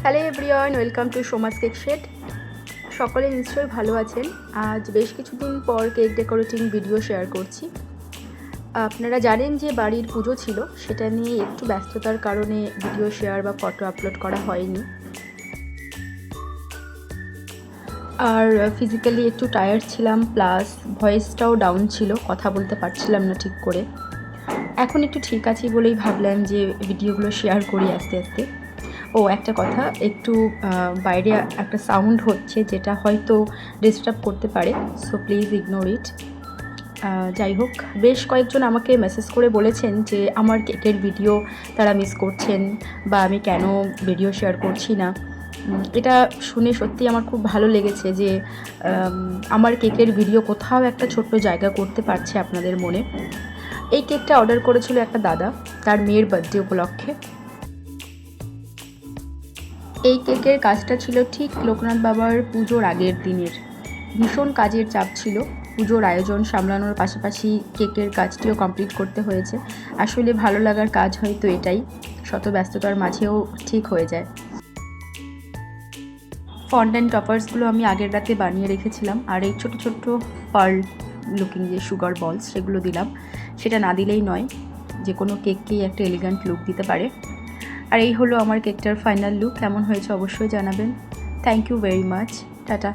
Hello everyone, welcome to Soma's cake shed. সকলে নিশ্চয়ই ভালো আছেন। আজ বেশ কিছুদিন পর কেক ডেকোরেটিং ভিডিও শেয়ার করছি। আপনারা জানেন যে বাড়ির পুজো ছিল, সেটা নিয়ে একটু ব্যস্ততার কারণে ভিডিও শেয়ার বা ফটো আপলোড করা হয়নি। আর ফিজিক্যালি একটু টায়ার্ড ছিলাম, প্লাস ভয়েসটাও ডাউন ছিল, কথা বলতে পারছিলাম না ঠিক করে। এখন একটু ঠিক আছি বলেই ভাবলাম যে ভিডিওগুলো শেয়ার করি আস্তে আস্তে। একটা কথা, একটু বাইরে একটা সাউন্ড হচ্ছে যেটা হয়তো ডিস্টার্ব করতে পারে, সো প্লিজ ইগনোর ইট। যাই হোক, বেশ কয়েকজন আমাকে মেসেজ করে বলেছেন যে আমার কেকের ভিডিও তারা মিস করছেন বা আমি কেন ভিডিও শেয়ার করছি না। এটা শুনে সত্যি আমার খুব ভালো লেগেছে যে আমার কেকের ভিডিও কোথাও একটা ছোট্ট জায়গা করতে পারছে আপনাদের মনে। এই কেকটা অর্ডার করেছিল একটা দাদা তার মেয়ের বার্থডে উপলক্ষে। এই কেকের কাজটা ছিল ঠিক লোকনাথ বাবার পুজোর আগের দিনের। ভীষণ কাজের চাপ ছিল, পুজোর আয়োজন সামলানোর পাশাপাশি কেকের কাজটিও কমপ্লিট করতে হয়েছে। আসলে ভালো লাগার কাজ হয়তো এটাই, শত ব্যস্ততার মাঝেও ঠিক হয়ে যায়। ফন্ডেন্ট টপার্সগুলো আমি আগের রাতে বানিয়ে রেখেছিলাম, আর এই ছোটো ছোট্ট পার্ল লুকিং যে সুগার বলস সেগুলো দিলাম। সেটা না দিলেই নয়, যে কোনো কেককেই একটা এলিগ্যান্ট লুক দিতে পারে। আর এই হলো আমার কেকটার ফাইনাল লুক। কেমন হয়েছে অবশ্যই জানাবেন। Thank you very much. Tata.